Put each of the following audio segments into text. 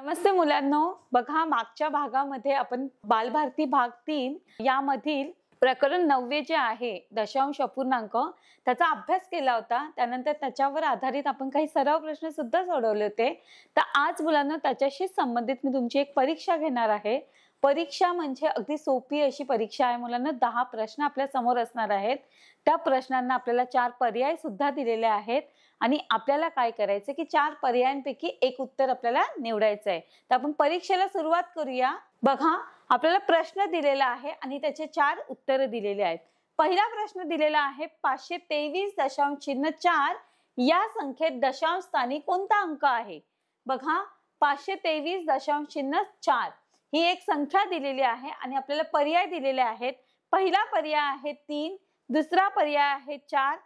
नमस्ते मुलांनो, बघा मागच्या भागामध्ये आपण बालभारती भाग 3 यामधील प्रकरण 9 जे आहे दशांश अपूर्णांक त्याचा अभ्यास केला होता। त्यानंतर त्याच्यावर आधारित आपण काही सराव प्रश्न सुद्धा सोडवले होते। तर आज मुलांनो त्याच्याशी संबंधित मी तुमची एक परीक्षा घेणार आहे। परीक्षा म्हणजे अगदी सोपी अशी परीक्षा आहे मुलांनो। 10 प्रश्न आपल्या समोर असणार आहेत। त्या प्रश्नांना आपल्याला 4 पर्याय सुद्धा दिलेले आहेत आणि आपल्याला काय करायचं की 4 पर्यायांपैकी एक उत्तर आपल्याला निवडायचं आहे। तर आपण परीक्षेला सुरुवात करूया। बघा आपल्याला प्रश्न दिलेला आहे आणि त्याचे 4 उत्तर दिलेले आहेत। पहिला प्रश्न दिलेला आहे 523.4 या संख्येत दशांश स्थानी कोणता अंक आहे। बघा 523.4 ही एक संख्या दिलेली आहे आणि आपल्याला पर्याय दिलेले आहेत। पहिला पर्याय आहे 3, दुसरा पर्याय आहे 4,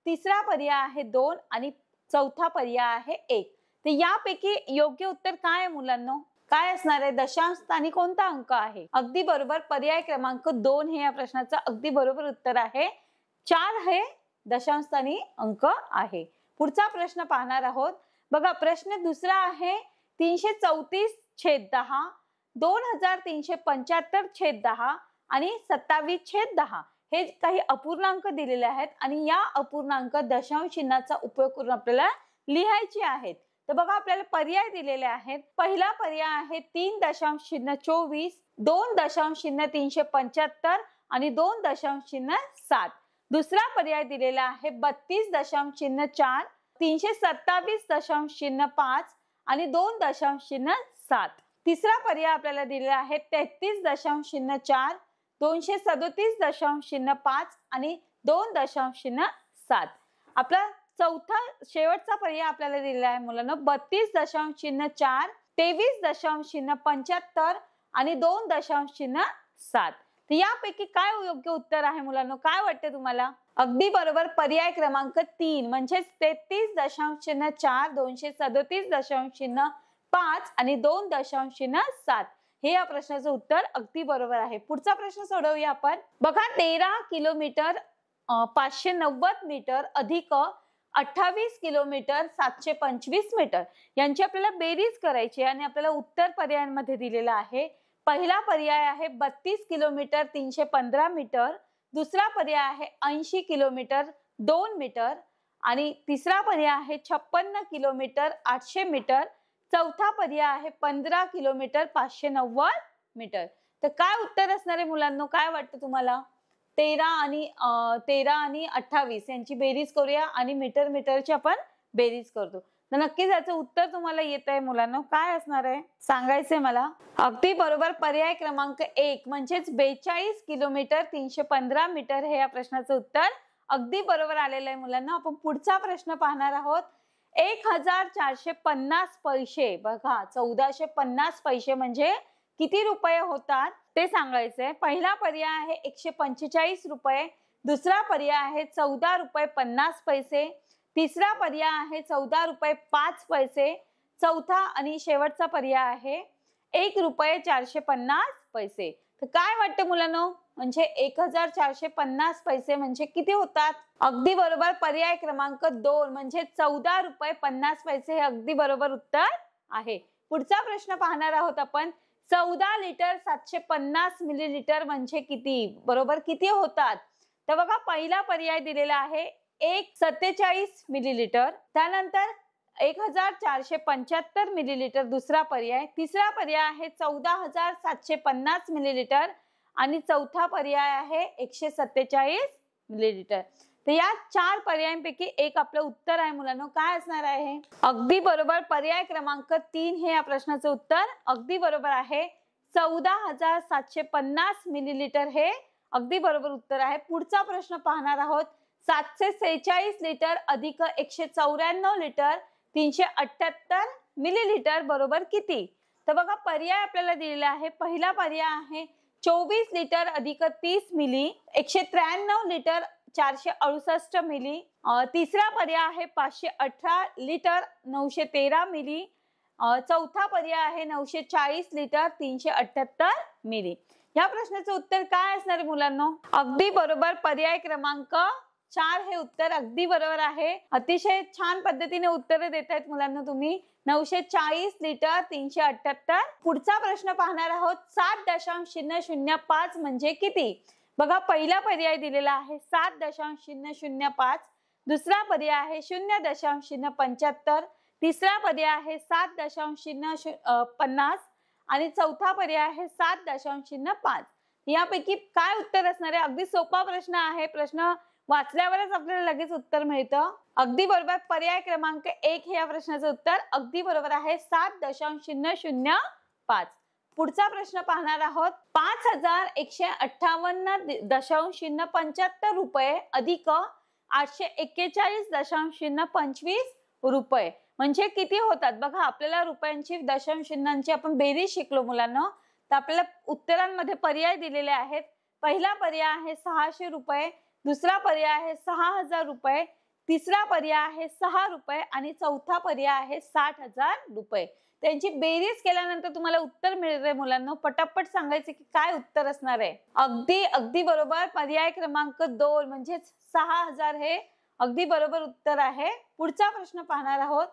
तिसरा पर्याय आहे 2 आणि चौथा पर्याय आहे 1। तर यापैकी योग्य उत्तर काय आहे मुलांनो? काय असणार आहे? दशांश स्थानी कोणता अंक आहे? अगदी बरोबर, पर्याय क्रमांक 2 हे या प्रश्नाचं अगदी बरोबर उत्तर आहे। 4 हे दशांश स्थानी अंक आहे। पुढचा प्रश्न पाहणार आहोत। बघा प्रश्न दुसरा आहे 334/10, 2375/10 आणि 27/10 हे काही अपूर्णांक दिलेले आहेत आणि या अपूर्णांक दशांश चिन्हाचा उपयोग करून आपल्याला लिहायचे आहेत। तर बघा आपल्याला पर्याय दिलेले आहेत। पहिला पर्याय आहे 3.24, 2.375 आणि 2.7। दुसरा पर्याय दिलेला आहे 32.4, 327.5 आणि 2.7। तिसरा पर्याय आपल्याला दिलेला आहे 33.4, 237.5 आणि 2.7। आपला चौथा शेवटचा पर्याय आपल्याला दिलेला आहे मुलांना 32.4, 23.75 आणि 2.7। तर यापैकी काय योग्य उत्तर आहे मुलांना? काय वाटते तुम्हाला? अगदी बरोबर, पर्याय क्रमांक 3 म्हणजे 33.4, 237.5 आणि 2.7 हे या प्रश्नाचं उत्तर अगदी बरोबर आहे। पुढचा प्रश्न सोडवूया आपण। बघा 13 किलोमीटर 590 मीटर अधिक 28 किलोमीटर 725 मीटर यांची आपल्याला बेरीज करायची आणि आपल्याला उत्तर पर्यायांमध्ये दिलेला आहे। पहिला पर्याय आहे 32 किलोमीटर 315 मीटर, दुसरा पर्याय आहे 80 किलोमीटर 2 मीटर आणि तिसरा पर्याय आहे 56 किलोमीटर 800 मीटर, चौथा पर्याय आहे 15 किलोमीटर 590 मीटर। तर काय उत्तर असणार आहे मुलांनो? काय वाटतं तुम्हाला? 13 आणि 28 यांची बेरीज करूया आणि मीटरची आपण बेरीज करतो। तर नक्कीच याचं उत्तर तुम्हाला येत आहे मुलांनो। काय असणार आहे सांगायचंय मला? अगदी बरोबर, पर्याय क्रमांक 1 म्हणजेच 42 किलोमीटर 315 मीटर हे या प्रश्नाचं उत्तर अगदी बरोबर आलेलं आहे मुलांना। आपण पुढचा प्रश्न पाहणार आहोत। 1450 पैसे, बघा 1450 पैसे म्हणजे किती रुपये होतात ते सांगायचंय। पहिला पर्याय आहे 145 रुपये, दुसरा पर्याय आहे 14 रुपये 50 पैसे, तिसरा पर्याय आहे 14 रुपये 5 पैसे, चौथा आणि शेवटचा पर्याय आहे 1 रुपये 450 पैसे। तर काय वाटतं मुलांनो? म्हणजे 1450 पैसे म्हणजे किती होतात? अगदी बरोबर, पर्याय क्रमांक 2 म्हणजे 14 रुपये 50 पैसे हे अगदी बरोबर उत्तर आहे। पुढचा प्रश्न पाहणार आहोत आपण। 14 लिटर 750 मिलीलिटर म्हणजे किती? बरोबर किती होतात? तर बघा पहिला पर्याय दिलेला आहे 147 मिलीलिटर, त्यानंतर 1475 मिलीलिटर दुसरा पर्याय, तिसरा पर्याय आहे 14750 मिलीलिटर आणि चौथा पर्याय आहे 147 मिलीलिटर। तर या 4 पर्यायांपैकी एक आपलं उत्तर आहे मुलांनो। काय असणार आहे? अगदी बरोबर, पर्याय क्रमांक 3 हे या प्रश्नाचं उत्तर अगदी बरोबर आहे। 14,750 मिलीलिटर हे अगदी बरोबर उत्तर आहे। पुढचा प्रश्न पाहणार आहोत। 746 लिटर अधिक 194 लिटर 378 मिलीलिटर बरोबर किती? तर बघा पर्याय आपल्याला दिलेला आहे। पहिला पर्याय आहे 24 लिटर अधिक 30 मिली, 193 लिटर 468 मिली, तिसरा पर्याय आहे 518 लिटर 913 मिली, चौथा पर्याय आहे 940 लिटर 378 मिली। या प्रश्नाचं उत्तर काय असणार मुलांनो? अगदी बरोबर, पर्याय क्रमांक 4 हे उत्तर अगदी बरोबर आहे. अतिशय छान पद्धतीने उत्तर देत आहेत मुलांना तुम्ही. 940 लिटर 378. पुढचा प्रश्न पाहणार आहोत. 7.005 म्हणजे किती? बघा पहिला पर्याय दिलेला आहे 7.005, दुसरा पर्याय आहे 0.075, तिसरा पर्याय आहे 7.050 आणि चौथा पर्याय आहे 7.05. यापैकी काय उत्तर असणार आहे? अगदी सोपा प्रश्न आहे. प्रश्न वाचल्यावरच आपल्याला लगेच उत्तर मिळतं. अगदी बरोबर. पर्याय क्रमांक 1 हे या प्रश्नाचं उत्तर अगदी बरोबर आहे 7.005. पुढचा प्रश्न पाहणार आहोत. 5158.075 रुपये अधिक 841.025 रुपये म्हणजे किती होतात? बघा आपल्याला रुपयांची दशांश चिन्हांची आपण बेरीज शिकलो मुलांना. तर आपल्याला उत्तरांमध्ये पर्याय दिलेले आहेत. पहिला पर्याय आहे 600 रुपये, दुसरा पर्याय आहे 6000 रुपये, तिसरा पर्याय आहे 6 रुपये आणि चौथा पर्याय आहे 60,000 रुपये. त्यांची बेरीज केल्यानंतर तुम्हाला उत्तर मिळते मुलांना. पटापट सांगायचे की काय उत्तर असणार आहे. अगदी बरोबर. पर्याय क्रमांक 2 म्हणजे 6000 हे अगदी बरोबर उत्तर आहे. पुढचा प्रश्न पाहणार आहोत.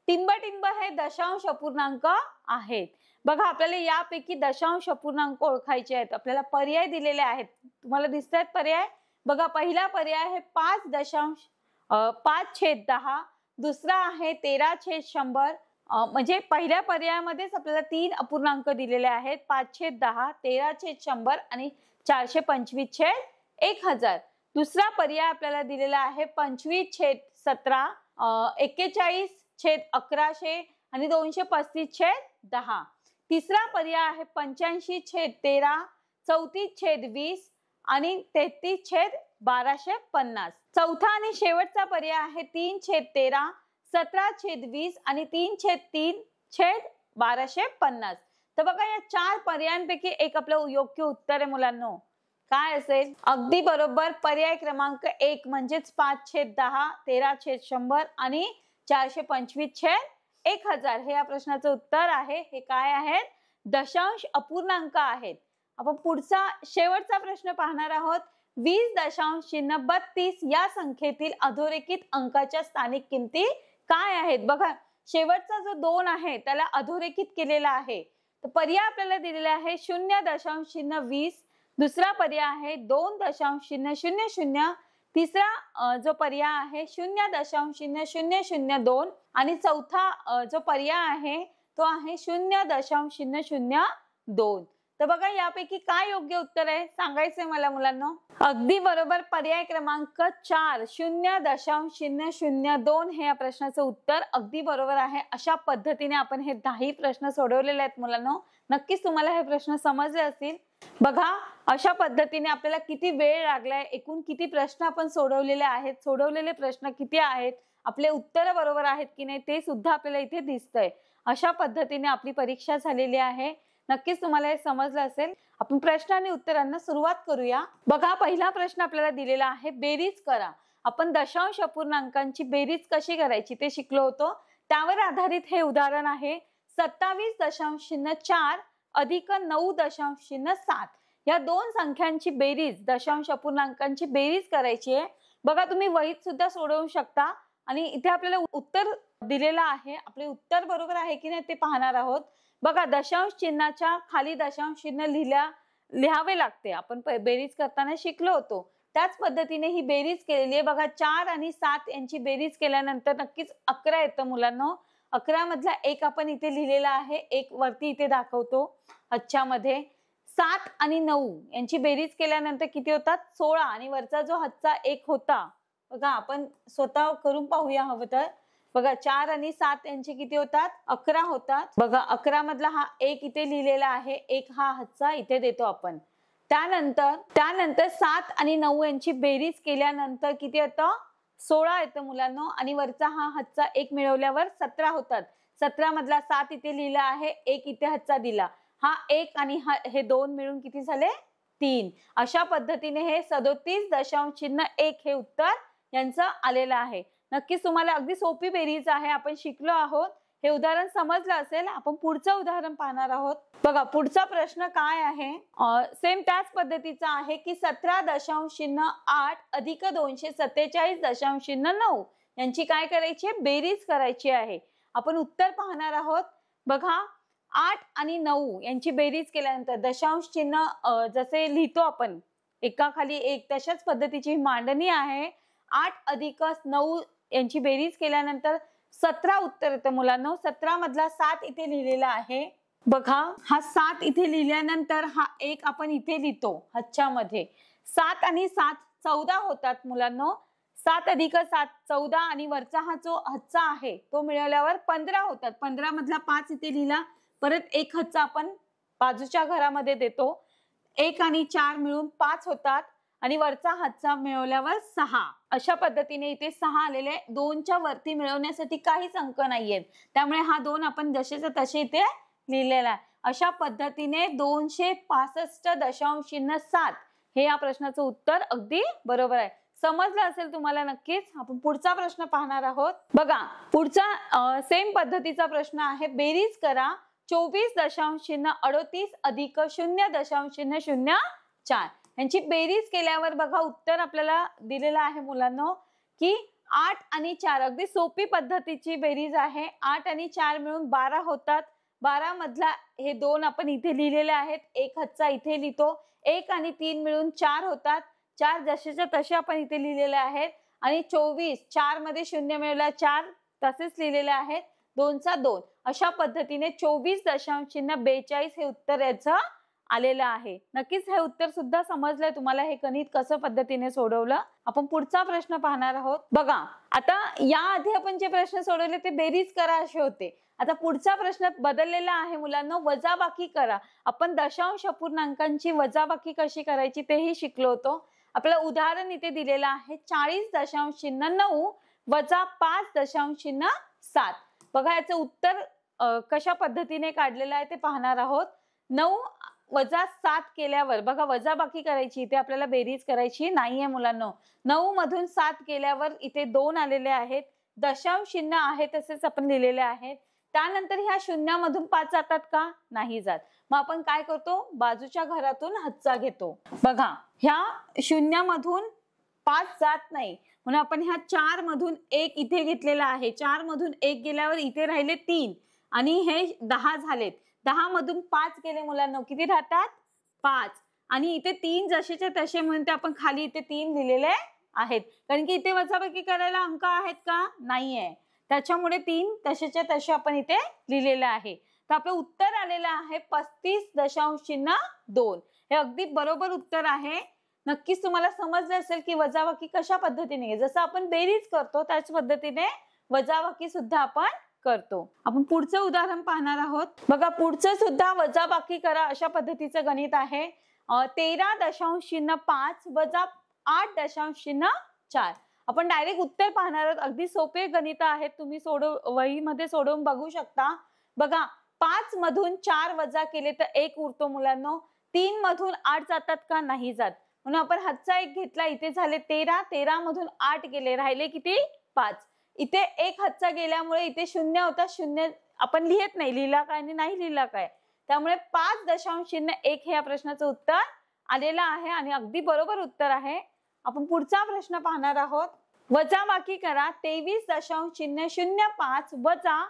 टिंब हे दशांश अपूर्णांक आहेत. बघा आपल्याला यापैकी दशांश अपूर्णांक ओळखायचे आहेत. आपल्याला पर्याय दिलेले आहेत. तुम्हाला दिसत आहेत पर्याय? बघा पहिला पर्याय आहे 5/10, दुसरा आहे 13/100. म्हणजे पहिल्या पर्यायामध्येच आपल्याला 3 अपूर्णांक दिलेले आहेत. 5/10, 13/100 आणि 425/1000. दुसरा पर्याय आपल्याला दिलेला आहे 25/17, 41/1100 आणि 235/10. तिसरा पर्याय आहे 85/13, 34/20 आणि 33/1250. चौथा आणि शेवटचा पर्याय आहे 3/13, 17/20 आणि 3/3/1250. तर बघा या 4 पर्यायांपैकी एक आपलं योग्य उत्तर आहे मुलांनो. काय असेल? अगदी बरोबर. पर्याय क्रमांक 1 म्हणजेच 5/10, 13/100 आणि 425/1000 हे या प्रश्नाचं उत्तर आहे. हे काय आहेत? दशांश अपूर्णांक आहेत. आपण पुढचा शेवटचा प्रश्न पाहणार आहोत. 20.32 या संख्येतील अधोरेखित अंकाच्या स्थानिक किमती काय आहेत? बघा शेवटचा जो 2 आहे त्याला अधोरेखित केलेला आहे. तर पर्याय आपल्याला दिलेला आहे 0.020, दुसरा पर्याय आहे 2.000, तिसरा जो पर्याय आहे 0.002 आणि चौथा जो पर्याय आहे तो आहे 0.002. तर बघा यापैकी काय योग्य उत्तर आहे सांगायचंय मला मुलांना. अगदी बरोबर. पर्याय क्रमांक 4 0.002 हे या प्रश्नाचं उत्तर अगदी बरोबर आहे. अशा पद्धतीने आपण हे 10 प्रश्न सोडवलेले आहेत मुलांना. नक्कीच तुम्हाला हे प्रश्न समजले असतील. बघा अशा पद्धतीने आपल्याला किती वेळ लागलाय, एकूण किती प्रश्न आपण सोडवलेले आहेत, सोडवलेले प्रश्न किती आहेत, आपले उत्तर बरोबर आहेत की नाही ते सुद्धा आपल्याला इथे दिसतंय. अशा पद्धतीने आपली परीक्षा झालेली आहे. नक्कीच तुम्हाला हे समजलं असेल. आपण प्रश्न आणि उत्तरांना सुरुवात करूया. बघा पहिला प्रश्न आपल्याला दिलेला आहे बेरीज करा. आपण दशांश अपूर्णांकांची बेरीज कशी करायची ते शिकलो होतो. त्यावर आधारित हे उदाहरण आहे. 27.4 अधिक 9.7 या दोन संख्यांची बेरीज, दशांश अपूर्णांकांची बेरीज करायची आहे. बघा तुम्ही वहीत सुद्धा सोडवू शकता आणि इथे आपल्याला उत्तर दिलेलं आहे. आपले उत्तर बरोबर आहे की नाही ते पाहणार आहोत. बघा दशांश चिन्हाच्या खाली दशांश चिन्ह लिहावे लागते. आपण बेरीज करताना शिकलो होतो. त्याच पद्धतीने ही बेरीज केलेली आहे. बघा 4 आणि 7 यांची बेरीज केल्यानंतर नक्कीच 11 येतं मुलांना. 11 मधला 1 आपण इथे लिहिलेला आहे. 1 वरती इथे दाखवतो हच्च्यामध्ये. 7 आणि 9 यांची बेरीज केल्यानंतर किती होतात? 16 आणि वरचा जो हच्चा 1 होता बघा आपण स्वतः करून पाहूया हवं तर. बघा 4 आणि 7 यांचे किती होतात? 11 होतात. बघा 11 मधला हा 1 इथे लिहिलेला आहे. 1 हा हच्चा इथे देतो आपण. त्यानंतर 7 आणि 9 यांची बेरीज केल्यानंतर किती येतं? 16 येतं मुलांना आणि वरचा हा हच्चा 1 मिळवल्यावर 17 होतात. 17 मधला 7 इथे लिहिला आहे. 1 इथे हच्चा दिला. हा 1 आणि हे 2 मिळून किती झाले? 3. अशा पद्धतीने हे 37.1 हे उत्तर यांचं आलेलं आहे. नक्कीच तुम्हाला अगदी सोपी बेरीज आहे. आपण शिकलो आहोत हे उदाहरण समजलं असेल. आपण पुढचं उदाहरण पाहणार आहोत. बघा पुढचा प्रश्न काय आहे, सेम त्याच पद्धतीचा आहे की 17.8 अधिक 247.9 यांची काय करायची आहे, बेरीज करायची आहे. आपण उत्तर पाहणार आहोत. बघा 8 आणि 9 यांची बेरीज केल्यानंतर दशांश चिन्ह जसे लिहितो आपण एकाखाली एक, तशाच पद्धतीची मांडणी आहे. 8 अधिक 9 यांची बेरीज केल्यानंतर 17 उत्तर येतं मुलांनो. 17 मधला 7 इथे लिहिलेला आहे. बघा हा 7 इथे लिहिल्यानंतर हा 1 आपण इथे लिहितो हच्च्यामध्ये. 7 आणि 7 14 होतात मुलांनो. 7 अधिक 7 14 आणि वरचा हा जो हच्चा आहे तो मिळवल्यावर 15 होतात. 15 मधला 5 इथे लिहिला. परत एक हच्चा आपण बाजूच्या घरामध्ये देतो. 1 आणि 4 मिळून 5 होतात आणि वरचा हच्चा मिळवल्यावर 6. अशा पद्धतीने इथे 6 आलेले. 2च्या वरती मिळवण्यासाठी काहीच अंक नाहीयेत, त्यामुळे हा 2 आपण जसेच्या तसे इथे लिहिलेला आहे. अशा पद्धतीने 265.7 हे या प्रश्नाचं उत्तर अगदी बरोबर आहे. समजलं असेल तुम्हाला नक्कीच. आपण पुढचा प्रश्न पाहणार आहोत. बघा पुढचा सेम पद्धतीचा प्रश्न आहे. बेरीज करा 24.38 अधिक 0.004 यांची बेरीज केल्यावर बघा उत्तर आपल्याला दिलेलं आहे मुलांनो की 8 आणि 4 अगदी सोपी पद्धतीची बेरीज आहे. 8 आणि 4 मिळून 12 होतात. 12 मधला हे 2 आपण इथे लिहिलेले आहेत. एक हच्चा इथे लिहितो. 1 आणि 3 मिळून 4 होतात. 4 जसेच्या तसे आपण इथे लिहिलेले आहेत. आणि 24 4 मध्ये 0 मिळवला 4 तसेच लिहिलेले आहेत. 2चा 2 अशा पद्धतीने 24.42 हे उत्तर याचं आलेलं आहे. नक्कीच हे उत्तर सुद्धा समजलंय तुम्हाला, हे गणित कसं पद्धतीने सोडवलं. आपण पुढचा प्रश्न पाहणार आहोत. बघा आता या आधी आपण जे प्रश्न सोडवले ते बेरीज करा असे होते. आता पुढचा प्रश्न बदललेला आहे मुलांना, वजाबाकी करा. आपण दशांश अपूर्णांकांची वजाबाकी कशी करायची तेही शिकलो होतो. आपल्याला उदाहरण इथे दिलेलं आहे 40.9 वजा 5.7. बघा याचं उत्तर कशा पद्धतीने काढलेलं आहे ते पाहणार आहोत. 9 वजा 7 केल्यावर बघा वजाबाकी करायची, इथे आपल्याला बेरीज करायची नाहीये मुलांनो. 9 मधून 7 केल्यावर इथे 2 आलेले आहेत. दशांश चिन्ह आहे तसेच आपण लिहिलेले आहेत. त्यानंतर ह्या शून्यामधून 5 जातात का, नाही जात. मग आपण काय करतो, बाजूच्या घरातून हच्चा घेतो. बघा ह्या शून्यामधून 5 जात नाही म्हणून आपण ह्या 4 मधून 1 इथे घेतलेला आहे. 4 मधून 1 गेल्यावर इथे राहिले 3 आणि हे 10 झालेत. 10 मधून 5 गेले मुलांना किती राहतात, 5. आणि इथे 3 जसेच्या तसे म्हणून ते आपण खाली इथे 3 लिहिलेले आहेत. कारण की इथे वजाबाकी करायला अंक आहेत का, नाहीये. त्याच्यामुळे 3 तसेच्या तसे आपण इथे लिहिलेले आहे. तर आपलं उत्तर आलेलं आहे 35.2. हे अगदी बरोबर उत्तर आहे. नक्कीच तुम्हाला समजलं असेल की वजाबाकी कशा पद्धतीने, जसं आपण बेरीज करतो त्याच पद्धतीने वजाबाकी सुद्धा आपण करतो. आपण पुढचं उदाहरण पाहणार आहोत. बघा पुढचं सुद्धा वजाबाकी करा अशा पद्धतीचं गणित आहे. 13.5 वजा 8.4. आपण डायरेक्ट उत्तर पाहणार आहोत. अगदी सोपे गणित आहेत, तुम्ही वहीमध्ये सोडवून बघू शकता. बघा 5 मधून 4 वजा केले तर 1 उरतो मुलांनो. 3 मधून 8 जातात का, नाही जात. म्हणून आपण हातचा 1 घेतला, इथे झाले 13. 13 मधून 8 गेले, राहिले किती, 5. इथे 1 हातचा गेल्यामुळे इथे 0 होता. 0 आपण लिहित नाही, लिहिला काय आणि नाही लिहिला काय, त्यामुळे 5.1 हे या प्रश्नाचं उत्तर आलेलं आहे आणि अगदी बरोबर उत्तर आहे. आपण पुढचा प्रश्न पाहणार आहोत. वजाबाकी करा 23.05 वजा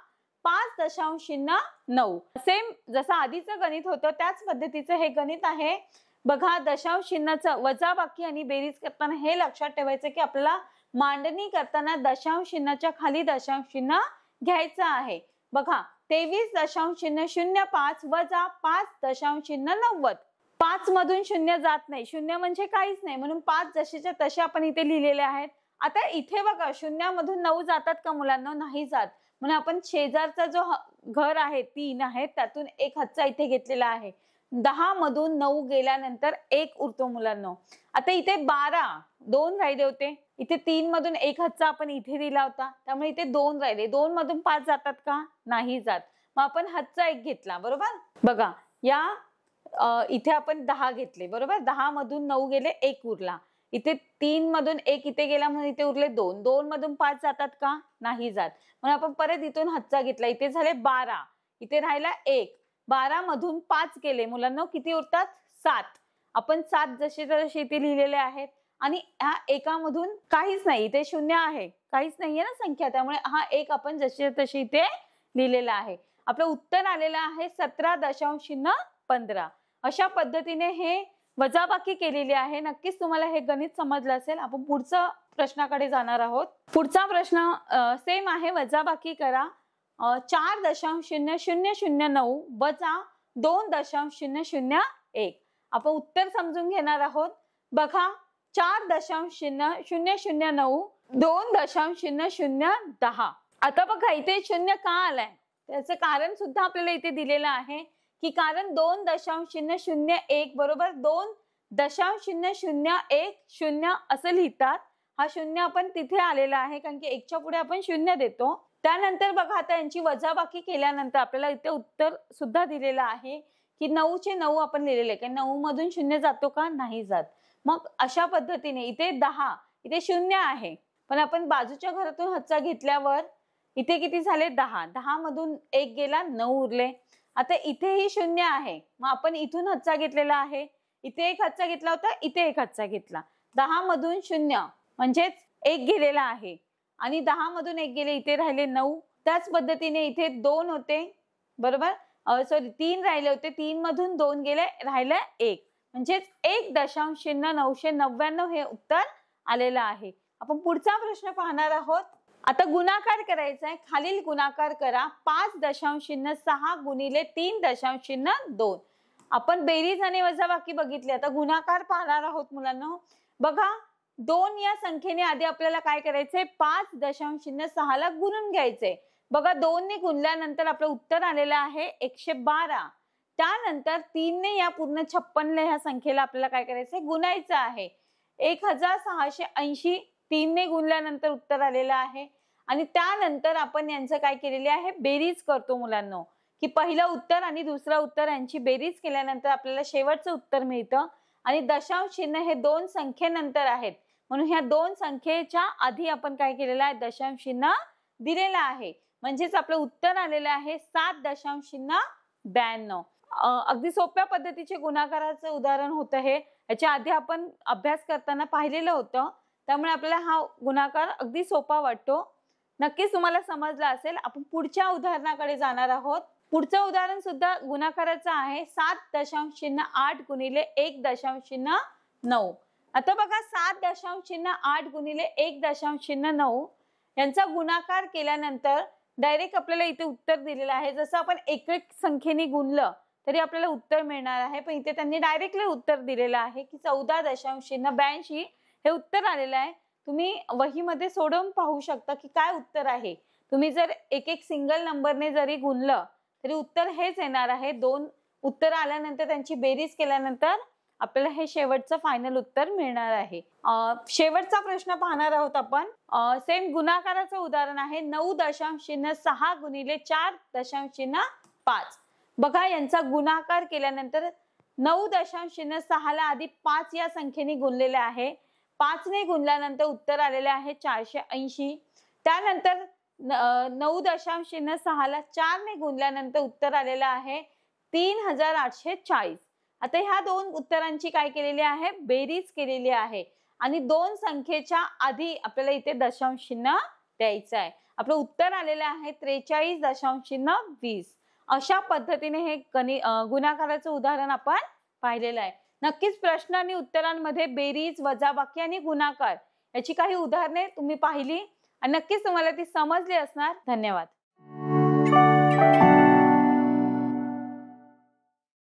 5.9. सेम जसं आधीचं गणित होतं त्याच पद्धतीचं हे गणित आहे. बघा दशांश चिन्हाचं वजाबाकी आणि बेरीज करताना हे लक्षात ठेवायचं की आपल्याला मांडणी करताना दशांश चिन्हाच्या खाली दशांश चिन्ह घ्यायचं आहे. बघा 23.05 वजा 5.90. 5 मधून 0 जात नाही, 0 म्हणजे काहीच नाही म्हणून 5 जसेच्या तसे आपण इथे लिहिलेले आहेत. आता इथे बघा 0 मधून 9 जातात का मुलांना, नाही जात. म्हणून आपण शेजारचा जो घर आहे 3 आहे त्यातून 1 हातचा इथे घेतलेला आहे. 10 मधून 9 गेल्यानंतर 1 उरतो मुलांना. आता इथे 12 2 राहिले होते, इथे 3 मधून 1 हातचा आपण इथे दिला होता, त्यामुळे इथे 2 राहिले. 2 मधून 5 जातात का, नाही जात. मग आपण हातचा 1 घेतला, बरोबर. बघा या इथे आपण 10 घेतले, बरोबर. 10 मधून 9 गेले, 1 उरला. इथे 3 मधून 1 इथे गेला म्हणून इथे उरले 2, 2 मधून 5 जातात का? नाही जात. म्हणून आपण परत इथून हातचा घेतला, इथे झाले 12, इथे राहिला 1, 12 मधून 5 गेले मुलांना, किती उरतात? 7. आपण 7 जसे तसे इथे लिहिलेले आहेत आणि ह्या एकामधून काहीच नाही, इथे 0 आहे, काहीच नाहीये ना संख्या, त्यामुळे हा 1 आपण जसे तसे इथे लिहिलेला आहे. आपलं उत्तर आलेलं आहे 17.15. अशा पद्धतीने हे वजाबाकी केलेली आहे. नक्कीच तुम्हाला हे गणित समजलं असेल. आपण पुढच्या प्रश्नाकडे जाणार आहोत. पुढचा प्रश्न सेम आहे, वजाबाकी करा. 4.0009 वजा 2.001. आपण उत्तर समजून घेणार आहोत. बघा 4.0009 2.0010. आता बघा इथे 0 का आलाय, त्याचं कारण सुद्धा आपल्याला इथे दिलेलं आहे की कारण 2.001 बरोबर 2.0010 असं लिहितात. हा 0 आपण तिथे आलेला आहे कारण की 1च्या पुढे आपण 0 देतो. त्यानंतर बघा आता यांची वजाबाकी केल्यानंतर आपल्याला इथे उत्तर सुद्धा दिलेलं आहे की 9चे 9 आपण लिहिलेले, कारण 9 मधून 0 जातो का? नाही जात. मग अशा पद्धतीने इथे 10, इथे 0 आहे, पण आपण बाजूच्या घरातून हातचा घेतल्यावर इथे किती झाले? 10, 10 मधून 1 गेला, 9 उरले. आता इथेही 0 आहे, मग आपण इथून हातचा घेतलेला आहे, इथे एक हातचा घेतला होता, इथे एक हातचा घेतला, 10 मधून 0 म्हणजेच 1 गेलेला आहे आणि 10 मधून 1 गेले, इथे राहिले 9. त्याच पद्धतीने इथे 2 होते बरोबर, सॉरी 3 राहिले होते, 3 मधून 2 गेले, राहिले 1, म्हणजेच 1.0999 हे उत्तर आलेलं आहे. आपण पुढचा प्रश्न पाहणार आहोत. आता गुणाकार करायचा आहे. खालील गुणाकार करा. 5.06 गुणिले 3.02. आपण बेरीज आणि वजाबाकी बघितली, आता गुणाकार पाहणार आहोत मुलांना. बघा 2 या संख्येने आधी आपल्याला काय करायचंय? 5.06 ला गुणून घ्यायचंय. बघा 2 ने गुणल्यानंतर आपलं उत्तर आलेलं आहे 112. त्यानंतर 3 ने या पूर्ण 56 ह्या संख्येला आपल्याला काय करायचंय? गुणायचं आहे. 1680 3 ने गुणल्यानंतर उत्तर आलेलं आहे आणि त्यानंतर आपण यांचं काय केलेले आहे? बेरीज करतो मुलांना, की पहिलं उत्तर आणि दुसरं उत्तर यांची बेरीज केल्यानंतर आपल्याला शेवटचं उत्तर मिळतं आणि दशांश चिन्ह हे 2 संख्येनंतर आहेत, म्हणून ह्या 2 संख्येच्या आधी आपण काय केलेलं आहे? दशांश चिन्ह दिलेलं आहे. म्हणजेच आपलं उत्तर आलेलं आहे 7.92. अगदी सोप्या पद्धतीचे गुणाकाराचं उदाहरण होतं हे. याच्या आधी आपण अभ्यास करताना पाहिलेलं होतं, त्यामुळे आपल्याला हा गुणाकार अगदी सोपा वाटतो. नक्कीच तुम्हाला समजला असेल. आपण पुढच्या उदाहरणाकडे जाणार आहोत. पुढचं उदाहरण सुद्धा गुणाकाराचं आहे. 7.8 गुणिले 1.9. आता बघा 7.8 गुणिले 1.9 यांचा गुणाकार केल्यानंतर डायरेक्ट आपल्याला इथे उत्तर दिलेलं आहे. जसं आपण एक एक संख्येने गुणलं तरी आपल्याला उत्तर मिळणार आहे, पण इथे त्यांनी डायरेक्टली उत्तर दिलेलं आहे की 14.82 हे उत्तर आलेलं आहे. तुम्ही वहीमध्ये सोडवून पाहू शकता की काय उत्तर आहे. तुम्ही जर एक एक सिंगल नंबरने जरी गुणलं तरी उत्तर हेच येणार आहे. 2 उत्तर आल्यानंतर त्यांची बेरीज केल्यानंतर आपल्याला हे शेवटचं फायनल उत्तर मिळणार आहे. शेवटचा प्रश्न पाहणार आहोत आपण. सेम गुणाकाराचं उदाहरण आहे. 9.06 गुणिले 4.5. बघा यांचा गुणाकार केल्यानंतर 9.06 ला आधी 5 या संख्येने गुणलेले आहे. 5 ने गुणल्यानंतर उत्तर आलेले आहे 480. त्यानंतर 9.06 ला 4 ने गुणल्यानंतर उत्तर आलेलं आहे 3840. आता ह्या 2 उत्तरांची काय केलेली आहे? बेरीज केलेली आहे आणि 2 संख्येच्या आधी आपल्याला इथे दशांश चिन्ह द्यायचं आहे. आपलं उत्तर आलेलं आहे 43.20. अशा पद्धतीने हे गुणाकाराचं उदाहरण आपण पाहिलेलं आहे. नक्कीच प्रश्न आणि उत्तरांमध्ये बेरीज, वजाबाकी आणि गुणाकार याची काही उदाहरणे तुम्ही पाहिली आणि नक्कीच तुम्हाला ती समजली असणार. धन्यवाद.